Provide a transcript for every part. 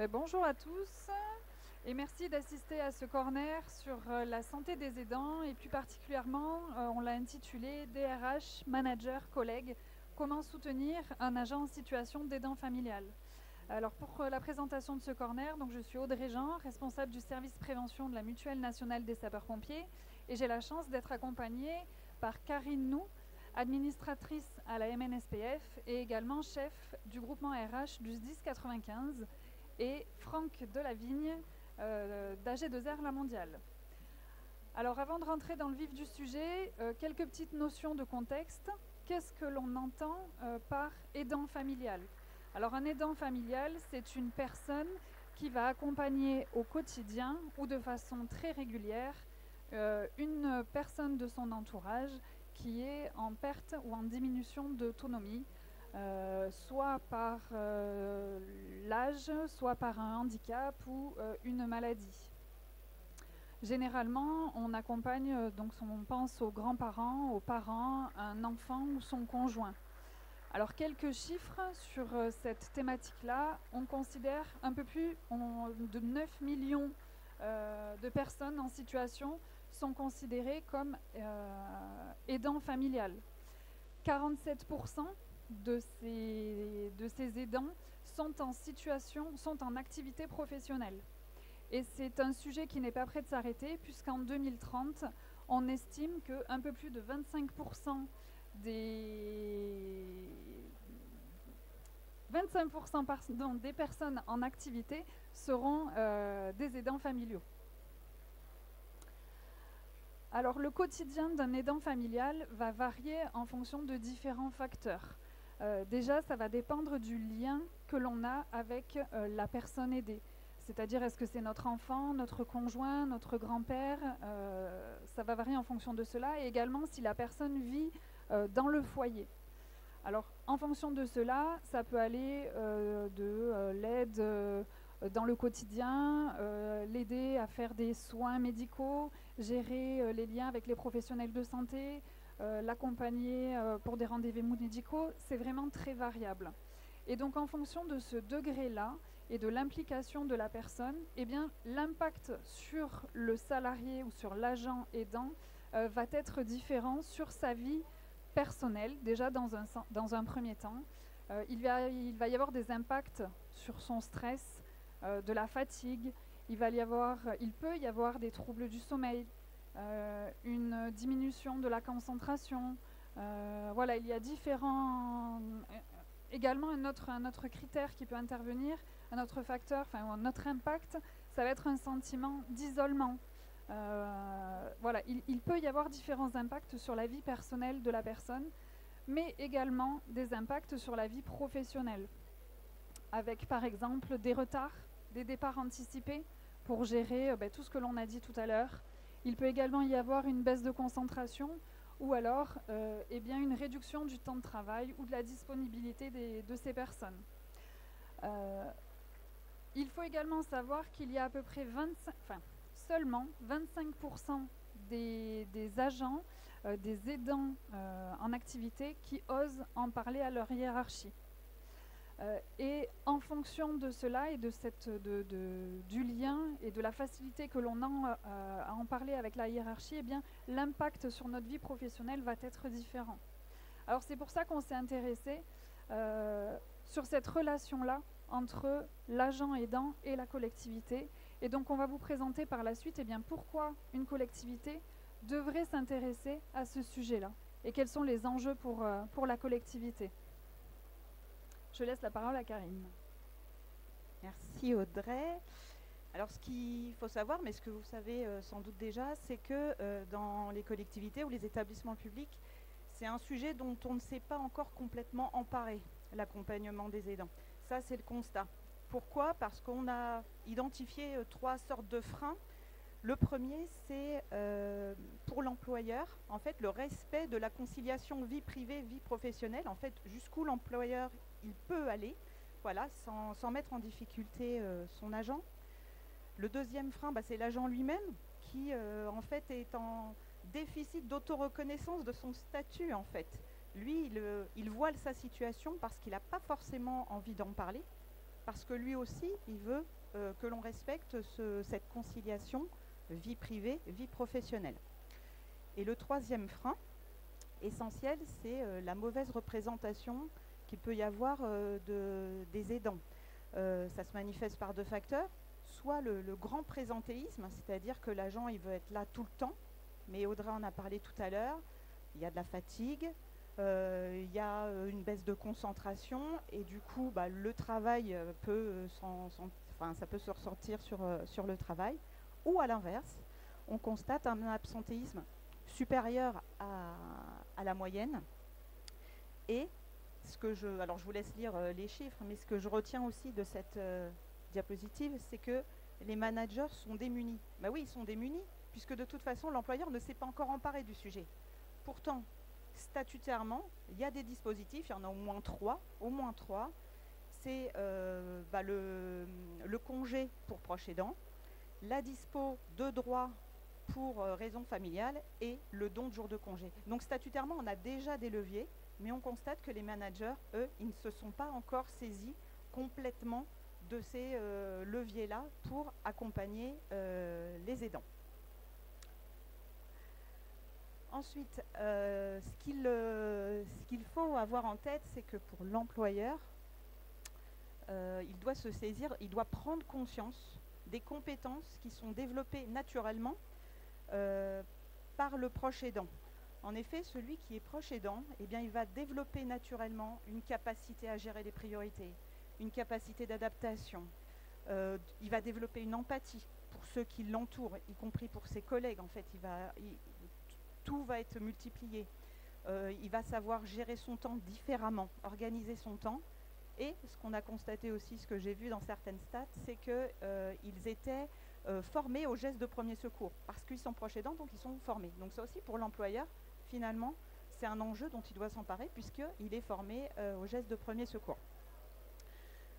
Bonjour à tous et merci d'assister à ce corner sur la santé des aidants et plus particulièrement, on l'a intitulé DRH, manager, collègue, comment soutenir un agent en situation d'aidant familial. Alors pour la présentation de ce corner, donc je suis Audrey Jean, responsable du service prévention de la Mutuelle nationale des sapeurs-pompiers et j'ai la chance d'être accompagnée par Karine Nou, administratrice à la MNSPF et également chef du groupement RH du SDIS 95 et Franck Delavigne d'AG2R La Mondiale. Alors avant de rentrer dans le vif du sujet, quelques petites notions de contexte. Qu'est-ce que l'on entend par aidant familial ? Alors un aidant familial, c'est une personne qui va accompagner au quotidien ou de façon très régulière une personne de son entourage qui est en perte ou en diminution d'autonomie, soit par l'âge, soit par un handicap ou une maladie. Généralement, on accompagne, donc on pense aux grands-parents, aux parents, un enfant ou son conjoint. Alors quelques chiffres sur cette thématique-là. On considère un peu plus de 9 millions de personnes en situation sont considérées comme aidants familiales. 47% de ces aidants sont en activité professionnelle. Et c'est un sujet qui n'est pas prêt de s'arrêter, puisqu'en 2030, on estime qu'un peu plus de 25% des personnes en activité seront des aidants familiaux. Alors le quotidien d'un aidant familial va varier en fonction de différents facteurs. Déjà, ça va dépendre du lien que l'on a avec la personne aidée. C'est-à-dire, est-ce que c'est notre enfant, notre conjoint, notre grand-père, ça va varier en fonction de cela, et également si la personne vit dans le foyer. Alors, en fonction de cela, ça peut aller de l'aide dans le quotidien, l'aider à faire des soins médicaux, gérer les liens avec les professionnels de santé, l'accompagner pour des rendez-vous médicaux, c'est vraiment très variable. Et donc en fonction de ce degré-là et de l'implication de la personne, eh bien, l'impact sur le salarié ou sur l'agent aidant va être différent sur sa vie personnelle, déjà dans un premier temps. Il va y avoir des impacts sur son stress, de la fatigue, il peut y avoir des troubles du sommeil, une diminution de la concentration. Voilà, il y a également un autre critère qui peut intervenir, un autre facteur, un autre impact, ça va être un sentiment d'isolement. Voilà, il peut y avoir différents impacts sur la vie personnelle de la personne, mais également des impacts sur la vie professionnelle, avec par exemple des retards, des départs anticipés pour gérer tout ce que l'on a dit tout à l'heure. Il peut également y avoir une baisse de concentration ou alors une réduction du temps de travail ou de la disponibilité de ces personnes. Il faut également savoir qu'il y a à peu près seulement 25% des agents, des aidants en activité qui osent en parler à leur hiérarchie. Et en fonction de cela et du lien et de la facilité que l'on a à en parler avec la hiérarchie, eh bien, l'impact sur notre vie professionnelle va être différent. Alors c'est pour ça qu'on s'est intéressé sur cette relation-là entre l'agent aidant et la collectivité. Et donc on va vous présenter par la suite pourquoi une collectivité devrait s'intéresser à ce sujet-là et quels sont les enjeux pour la collectivité. Je laisse la parole à Karine. Merci Audrey. Alors ce qu'il faut savoir, mais ce que vous savez sans doute déjà, c'est que dans les collectivités ou les établissements publics, c'est un sujet dont on ne s'est pas encore complètement emparé, l'accompagnement des aidants. Ça, c'est le constat. Pourquoi ? Parce qu'on a identifié 3 sortes de freins. Le premier, c'est pour l'employeur, en fait, le respect de la conciliation vie privée, vie professionnelle, en fait, jusqu'où l'employeur il peut aller, voilà, sans mettre en difficulté son agent. Le deuxième frein, c'est l'agent lui-même qui, en fait, est en déficit d'autoreconnaissance de son statut, en fait. Lui, il voile sa situation parce qu'il n'a pas forcément envie d'en parler, parce que lui aussi, il veut que l'on respecte cette conciliation vie privée, vie professionnelle. Et le troisième frein essentiel, c'est la mauvaise représentation qu'il peut y avoir des aidants. Ça se manifeste par deux facteurs, soit le grand présentéisme, c'est-à-dire que l'agent il veut être là tout le temps, mais Audrey en a parlé tout à l'heure, il y a de la fatigue, il y a une baisse de concentration, et du coup le travail peut ça peut se ressortir sur le travail, ou à l'inverse, on constate un absentéisme supérieur à la moyenne, et alors je vous laisse lire les chiffres, mais ce que je retiens aussi de cette diapositive, c'est que les managers sont démunis. Ben oui, ils sont démunis, puisque de toute façon, l'employeur ne s'est pas encore emparé du sujet. Pourtant, statutairement, il y a des dispositifs, il y en a au moins trois. C'est le congé pour proche aidant, la dispo de droit pour raison familiale et le don de jours de congé. Donc statutairement, on a déjà des leviers, mais on constate que les managers, eux, ils ne se sont pas encore saisis complètement de ces leviers-là pour accompagner les aidants. Ensuite, ce qu'il faut avoir en tête, c'est que pour l'employeur, il doit se saisir, il doit prendre conscience des compétences qui sont développées naturellement par le proche aidant. En effet, celui qui est proche aidant, eh bien, il va développer naturellement une capacité à gérer les priorités, une capacité d'adaptation. Il va développer une empathie pour ceux qui l'entourent, y compris pour ses collègues. En fait, tout va être multiplié. Il va savoir gérer son temps différemment, organiser son temps. Et ce qu'on a constaté aussi, ce que j'ai vu dans certaines stats, c'est qu'ils étaient formés aux gestes de premier secours. Parce qu'ils sont proches aidants, donc ils sont formés. Donc ça aussi, pour l'employeur, finalement, c'est un enjeu dont il doit s'emparer, puisqu'il est formé aux gestes de premier secours.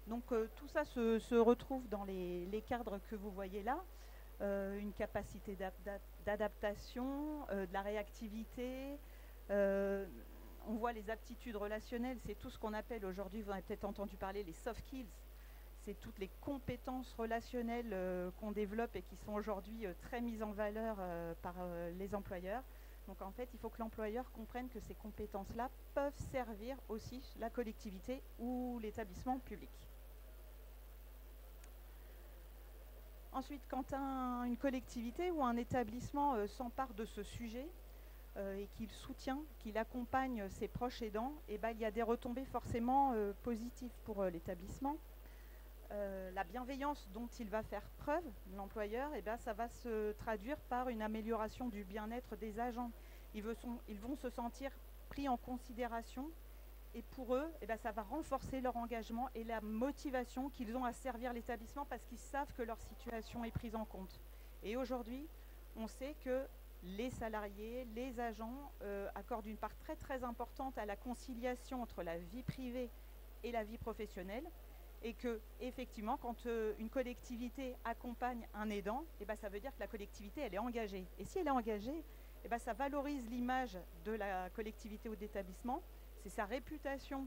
Donc tout ça se retrouve dans les cadres que vous voyez là. Une capacité d'adaptation, de la réactivité. On voit les aptitudes relationnelles, c'est tout ce qu'on appelle aujourd'hui, vous en avez peut-être entendu parler, les soft skills. C'est toutes les compétences relationnelles qu'on développe et qui sont aujourd'hui très mises en valeur par les employeurs. Donc en fait, il faut que l'employeur comprenne que ces compétences-là peuvent servir aussi la collectivité ou l'établissement public. Ensuite, quand une collectivité ou un établissement s'empare de ce sujet et qu'il soutient, qu'il accompagne ses proches aidants, eh ben, il y a des retombées forcément positives pour l'établissement. La bienveillance dont il va faire preuve, l'employeur, eh ben, ça va se traduire par une amélioration du bien-être des agents. Ils vont se sentir pris en considération. Et pour eux, eh bien, ça va renforcer leur engagement et la motivation qu'ils ont à servir l'établissement parce qu'ils savent que leur situation est prise en compte. Et aujourd'hui, on sait que les salariés, les agents accordent une part très très importante à la conciliation entre la vie privée et la vie professionnelle. Et que, effectivement, quand une collectivité accompagne un aidant, eh bien, ça veut dire que la collectivité, elle est engagée. Et si elle est engagée, eh bien, ça valorise l'image de la collectivité ou d'établissement. C'est sa réputation,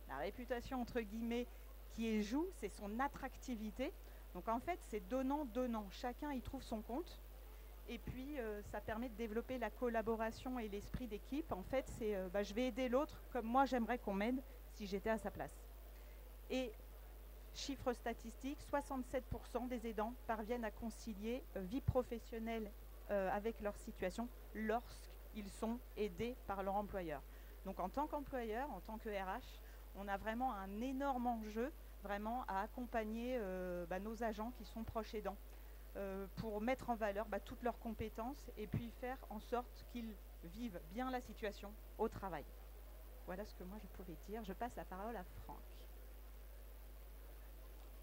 la réputation entre guillemets qui joue, c'est son attractivité. Donc en fait, c'est donnant-donnant. Chacun y trouve son compte. Et puis, ça permet de développer la collaboration et l'esprit d'équipe. En fait, c'est je vais aider l'autre comme moi j'aimerais qu'on m'aide si j'étais à sa place. Et chiffre statistique, 67% des aidants parviennent à concilier vie professionnelle avec leur situation lorsqu'ils sont aidés par leur employeur. Donc en tant qu'employeur, en tant que RH, on a vraiment un énorme enjeu vraiment à accompagner nos agents qui sont proches aidants pour mettre en valeur toutes leurs compétences et puis faire en sorte qu'ils vivent bien la situation au travail. Voilà ce que moi je pouvais dire. Je passe la parole à Franck.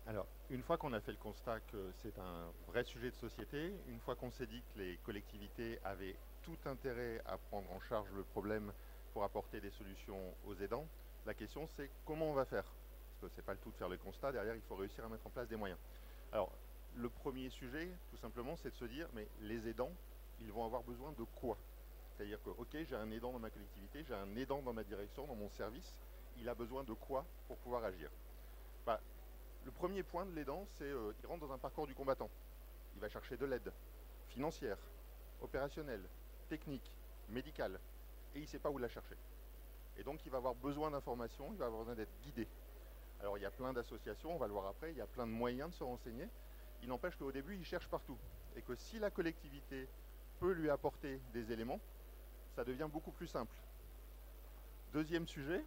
Alors, une fois qu'on a fait le constat que c'est un vrai sujet de société, une fois qu'on s'est dit que les collectivités avaient tout intérêt à prendre en charge le problème pour apporter des solutions aux aidants, la question c'est comment on va faire. Parce que c'est pas le tout de faire le constat, derrière il faut réussir à mettre en place des moyens. Alors, le premier sujet, tout simplement, c'est de se dire, mais les aidants, ils vont avoir besoin de quoi? C'est-à-dire que, ok, j'ai un aidant dans ma collectivité, j'ai un aidant dans ma direction, dans mon service, il a besoin de quoi pour pouvoir agir? Le premier point de l'aidant, c'est qu'il rentre dans un parcours du combattant. Il va chercher de l'aide financière, opérationnelle, technique, médicale, et il ne sait pas où la chercher. Et donc il va avoir besoin d'informations, il va avoir besoin d'être guidé. Alors il y a plein d'associations, on va le voir après, il y a plein de moyens de se renseigner. Il n'empêche qu'au début, il cherche partout. Et que si la collectivité peut lui apporter des éléments, ça devient beaucoup plus simple. Deuxième sujet,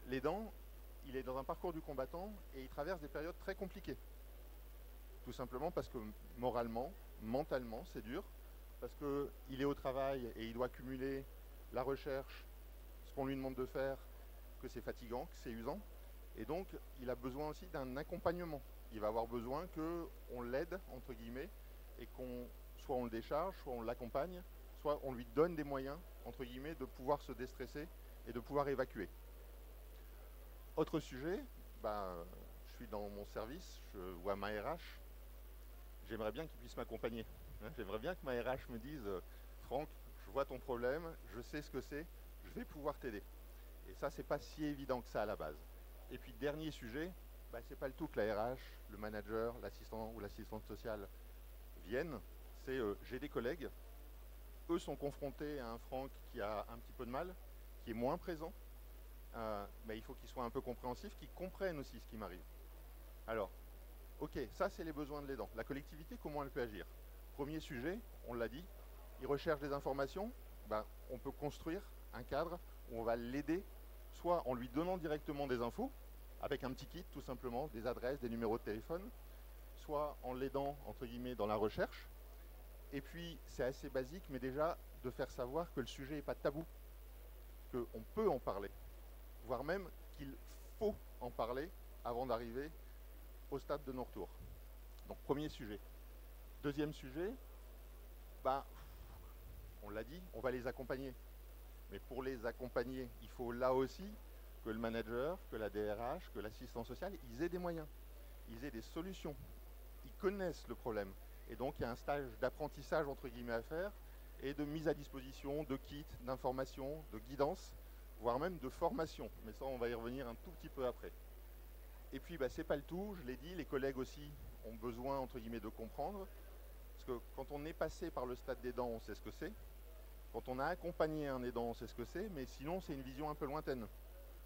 l'aidant, il est dans un parcours du combattant et il traverse des périodes très compliquées. Tout simplement parce que moralement, mentalement, c'est dur. Parce qu'il est au travail et il doit cumuler la recherche, ce qu'on lui demande de faire, que c'est fatigant, que c'est usant. Et donc, il a besoin aussi d'un accompagnement. Il va avoir besoin qu'on l'aide, entre guillemets, et soit on le décharge, soit on l'accompagne, soit on lui donne des moyens, entre guillemets, de pouvoir se déstresser et de pouvoir évacuer. Autre sujet, je suis dans mon service, je vois ma RH, j'aimerais bien qu'il puisse m'accompagner. J'aimerais bien que ma RH me dise Franck, je vois ton problème, je sais ce que c'est, je vais pouvoir t'aider. Et ça, c'est pas si évident que ça à la base. Et puis, dernier sujet, c'est pas le tout que la RH, le manager, l'assistant ou l'assistante sociale viennent. C'est j'ai des collègues, eux sont confrontés à un Franck qui a un petit peu de mal, qui est moins présent. Mais il faut qu'ils soient un peu compréhensifs, qu'ils comprennent aussi ce qui m'arrive. Alors, ok, ça c'est les besoins de l'aidant. La collectivité, comment elle peut agir? Premier sujet, on l'a dit, il recherche des informations, on peut construire un cadre où on va l'aider, soit en lui donnant directement des infos, avec un petit kit tout simplement, des adresses, des numéros de téléphone, soit en l'aidant, entre guillemets, dans la recherche. Et puis, c'est assez basique, mais déjà, de faire savoir que le sujet n'est pas tabou, qu'on peut en parler, voire même qu'il faut en parler avant d'arriver au stade de nos retours. Donc, premier sujet. Deuxième sujet, on l'a dit, on va les accompagner. Mais pour les accompagner, il faut là aussi que le manager, que la DRH, que l'assistant social, ils aient des moyens, ils aient des solutions, ils connaissent le problème. Et donc, il y a un stage d'apprentissage, entre guillemets, à faire, et de mise à disposition de kits, d'informations, de guidance, voire même de formation. Mais ça, on va y revenir un tout petit peu après. Et puis, c'est pas le tout, je l'ai dit, les collègues aussi ont besoin, entre guillemets, de comprendre. Parce que quand on est passé par le stade d'aidant, on sait ce que c'est. Quand on a accompagné un aidant, on sait ce que c'est, mais sinon, c'est une vision un peu lointaine.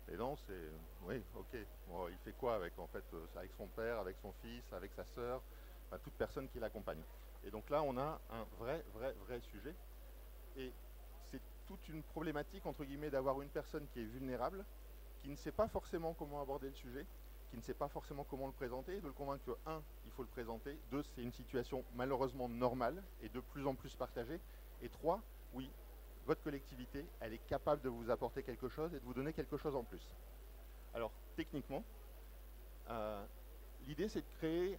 L'aidant, c'est, oui, ok, bon, il fait quoi avec, en fait, avec son père, avec son fils, avec sa sœur, toute personne qui l'accompagne. Et donc là, on a un vrai sujet. Et c'est toute une problématique, entre guillemets, d'avoir une personne qui est vulnérable, qui ne sait pas forcément comment aborder le sujet, qui ne sait pas forcément comment le présenter, et de le convaincre que, 1, il faut le présenter, 2, c'est une situation malheureusement normale et de plus en plus partagée, et 3, oui, votre collectivité, elle est capable de vous apporter quelque chose et de vous donner quelque chose en plus. Alors, techniquement, l'idée c'est de créer,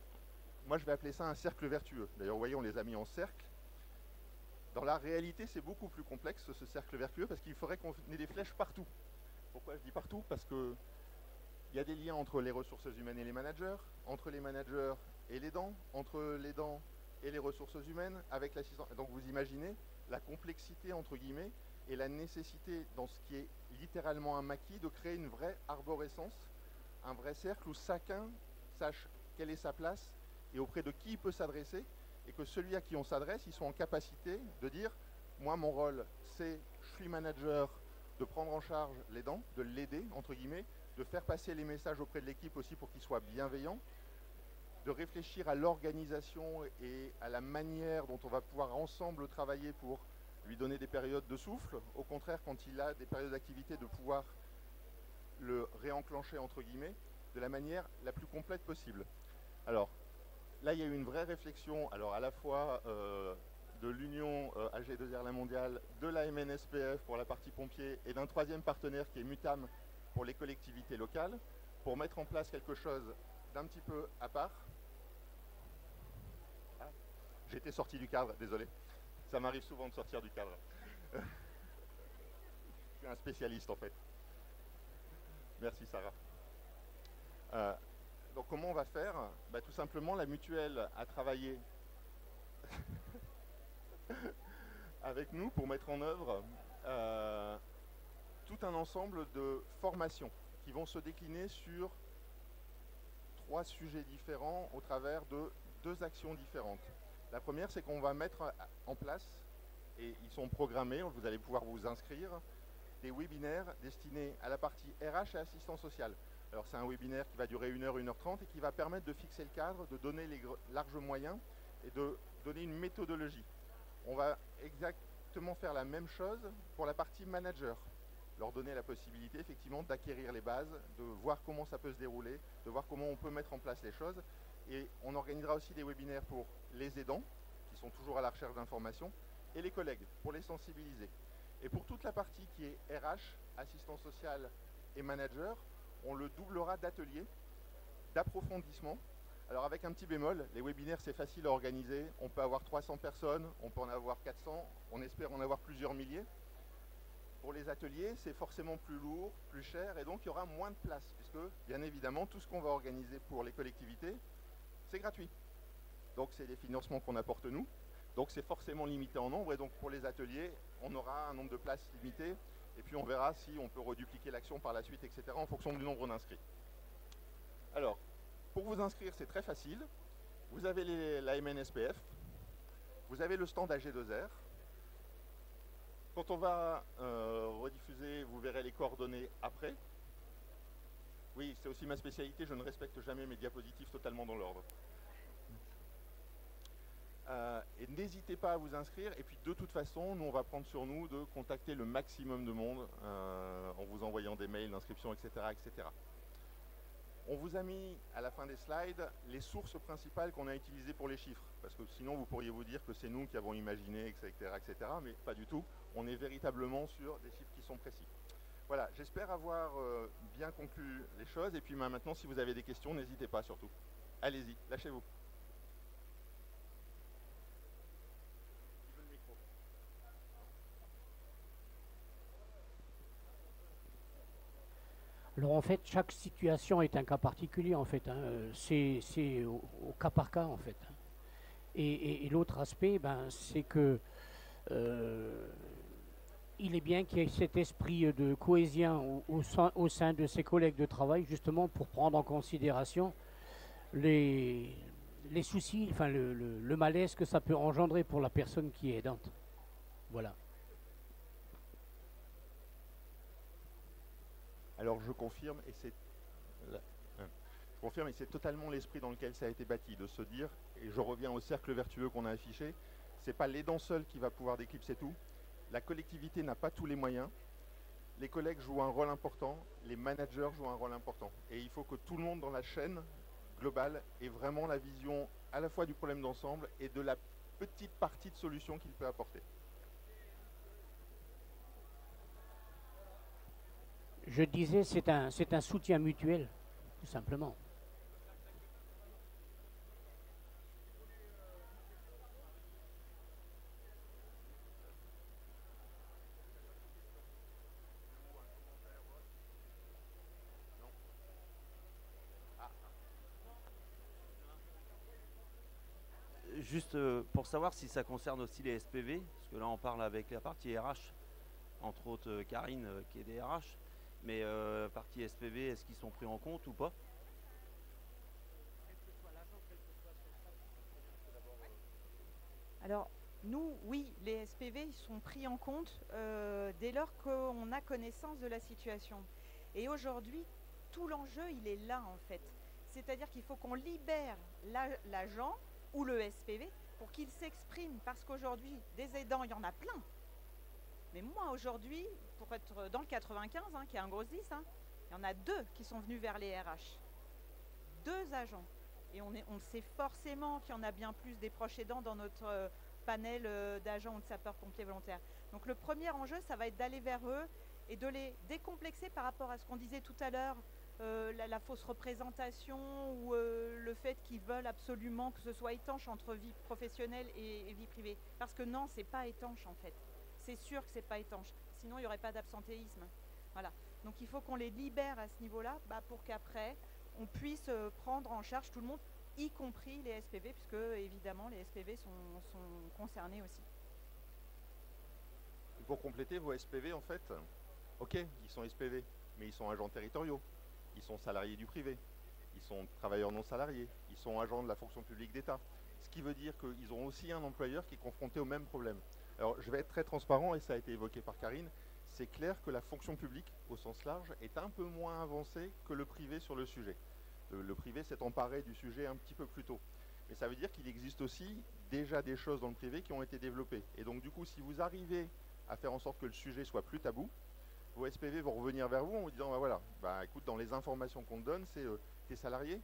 moi je vais appeler ça un cercle vertueux. D'ailleurs, vous voyez, on les a mis en cercle. Dans la réalité, c'est beaucoup plus complexe ce cercle vertueux parce qu'il faudrait qu'on ait des flèches partout. Pourquoi je dis partout? Parce que il y a des liens entre les ressources humaines et les managers, entre les managers et l'aidant, entre l'aidant et les ressources humaines, avec l'assistant. Donc vous imaginez la complexité, entre guillemets, et la nécessité, dans ce qui est littéralement un maquis, de créer une vraie arborescence, un vrai cercle où chacun sache quelle est sa place et auprès de qui il peut s'adresser, et que celui à qui on s'adresse, ils sont en capacité de dire « moi, mon rôle, c'est, je suis manager, de prendre en charge l'aidant, de l'aider, entre guillemets, de faire passer les messages auprès de l'équipe aussi pour qu'il soit bienveillant, de réfléchir à l'organisation et à la manière dont on va pouvoir ensemble travailler pour lui donner des périodes de souffle. Au contraire, quand il a des périodes d'activité, de pouvoir le réenclencher, entre guillemets, de la manière la plus complète possible. Alors, là, il y a eu une vraie réflexion, alors à la fois de l'Union AG2R La Mondiale, de la MNSPF pour la partie pompier et d'un troisième partenaire qui est Mutam pour les collectivités locales, pour mettre en place quelque chose d'un petit peu à part. Ah, j'étais sorti du cadre, désolé. Ça m'arrive souvent de sortir du cadre. Je suis un spécialiste en fait. Merci Sarah. Donc comment on va faire? Tout simplement, la mutuelle a travaillé avec nous pour mettre en œuvre tout un ensemble de formations qui vont se décliner sur 3 sujets différents au travers de 2 actions différentes. La première, c'est qu'on va mettre en place, et ils sont programmés, vous allez pouvoir vous inscrire, des webinaires destinés à la partie RH et assistance sociale. Alors c'est un webinaire qui va durer 1 heure, 1 heure 30 et qui va permettre de fixer le cadre, de donner les larges moyens et de donner une méthodologie. On va exactement faire la même chose pour la partie manager. Leur donner la possibilité effectivement d'acquérir les bases, de voir comment ça peut se dérouler, de voir comment on peut mettre en place les choses. Et on organisera aussi des webinaires pour les aidants, qui sont toujours à la recherche d'informations, et les collègues, pour les sensibiliser. Et pour toute la partie qui est RH, assistance sociale et manager, on le doublera d'ateliers, d'approfondissement. Alors avec un petit bémol, les webinaires c'est facile à organiser, on peut avoir 300 personnes, on peut en avoir 400, on espère en avoir plusieurs milliers. Pour les ateliers, c'est forcément plus lourd, plus cher, et donc il y aura moins de place, puisque bien évidemment tout ce qu'on va organiser pour les collectivités, c'est gratuit. Donc c'est des financements qu'on apporte nous, donc c'est forcément limité en nombre, et donc pour les ateliers, on aura un nombre de places limité, et puis on verra si on peut redupliquer l'action par la suite, etc., en fonction du nombre d'inscrits. Alors, pour vous inscrire, c'est très facile. Vous avez la MNSPF, vous avez le stand AG2R. Quand on va rediffuser, vous verrez les coordonnées après. Oui, c'est aussi ma spécialité, je ne respecte jamais mes diapositives totalement dans l'ordre. Et n'hésitez pas à vous inscrire. Et puis de toute façon, nous on va prendre sur nous de contacter le maximum de monde en vous envoyant des mails d'inscription, etc., etc. On vous a mis à la fin des slides les sources principales qu'on a utilisées pour les chiffres. Parce que sinon vous pourriez vous dire que c'est nous qui avons imaginé, etc., etc. Mais pas du tout. On est véritablement sur des chiffres qui sont précis. Voilà, j'espère avoir bien conclu les choses. Et puis maintenant, si vous avez des questions, n'hésitez pas surtout. Allez-y, lâchez-vous. Alors en fait, chaque situation est un cas particulier en fait. C'est au cas par cas en fait. Et l'autre aspect, c'est que il est bien qu'il y ait cet esprit de cohésion au sein de ses collègues de travail, justement pour prendre en considération les soucis, enfin le malaise que ça peut engendrer pour la personne qui est aidante. Voilà. Alors je confirme, et c'est totalement l'esprit dans lequel ça a été bâti, de se dire, et je reviens au cercle vertueux qu'on a affiché, c'est pas l'aidant seul qui va pouvoir déclipser tout, la collectivité n'a pas tous les moyens, les collègues jouent un rôle important, les managers jouent un rôle important, et il faut que tout le monde dans la chaîne globale ait vraiment la vision à la fois du problème d'ensemble et de la petite partie de solution qu'il peut apporter. Je disais, c'est un soutien mutuel, tout simplement. Juste pour savoir si ça concerne aussi les SPV, parce que là on parle avec la partie RH, entre autres Karine qui est des RH. Mais partie SPV, est-ce qu'ils sont pris en compte ou pas? Alors, nous, oui, les SPV ils sont pris en compte dès lors qu'on a connaissance de la situation. Et aujourd'hui, tout l'enjeu, il est là, en fait. C'est-à-dire qu'il faut qu'on libère l'agent ou le SPV pour qu'il s'exprime. Parce qu'aujourd'hui, des aidants, il y en a plein. Mais moi, aujourd'hui, pour être dans le 95, qui est un gros 10, il y en a 2 qui sont venus vers les RH. 2 agents. Et on sait forcément qu'il y en a bien plus des proches aidants dans notre panel d'agents ou de sapeurs-pompiers volontaires. Donc le premier enjeu, ça va être d'aller vers eux et de les décomplexer par rapport à ce qu'on disait tout à l'heure, la fausse représentation ou le fait qu'ils veulent absolument que ce soit étanche entre vie professionnelle et vie privée. Parce que non, c'est pas étanche en fait. C'est sûr que c'est pas étanche. Sinon, il n'y aurait pas d'absentéisme. Voilà. Donc il faut qu'on les libère à ce niveau-là pour qu'après, on puisse prendre en charge tout le monde, y compris les SPV, puisque évidemment les SPV sont concernés aussi. Et pour compléter, vos SPV, en fait, ok, ils sont SPV, mais ils sont agents territoriaux, ils sont salariés du privé, ils sont travailleurs non salariés, ils sont agents de la fonction publique d'État. Ce qui veut dire qu'ils ont aussi un employeur qui est confronté au même problème. Alors je vais être très transparent, et ça a été évoqué par Karine, c'est clair que la fonction publique, au sens large, est un peu moins avancée que le privé sur le sujet. Le privé s'est emparé du sujet un petit peu plus tôt. Mais ça veut dire qu'il existe aussi déjà des choses dans le privé qui ont été développées. Et donc du coup, si vous arrivez à faire en sorte que le sujet soit plus tabou, vos SPV vont revenir vers vous en vous disant, bah voilà, bah écoute, dans les informations qu'on te donne, c'est tes salariés,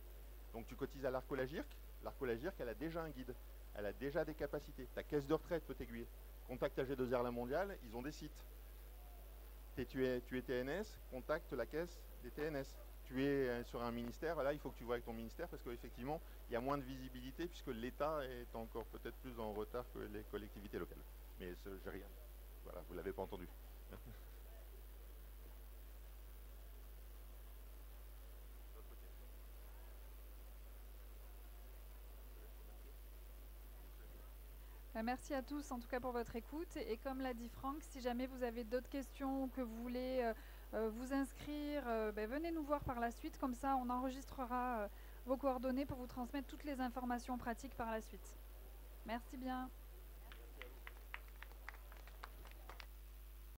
donc tu cotises à l'Arco-la-GIRC. L'Arco-la-GIRC, elle a déjà un guide, elle a déjà des capacités. Ta caisse de retraite peut t'aiguiller. Contacte AG2R La Mondiale, ils ont des sites. Tu es TNS, contacte la caisse des TNS. Tu es sur un ministère, là il faut que tu vois avec ton ministère parce qu'effectivement il y a moins de visibilité puisque l'État est encore peut-être plus en retard que les collectivités locales. Mais j'ai rien. Voilà, vous ne l'avez pas entendu. Merci à tous en tout cas pour votre écoute. Et comme l'a dit Franck, si jamais vous avez d'autres questions ou que vous voulez vous inscrire, venez nous voir par la suite. Comme ça, on enregistrera vos coordonnées pour vous transmettre toutes les informations pratiques par la suite. Merci bien.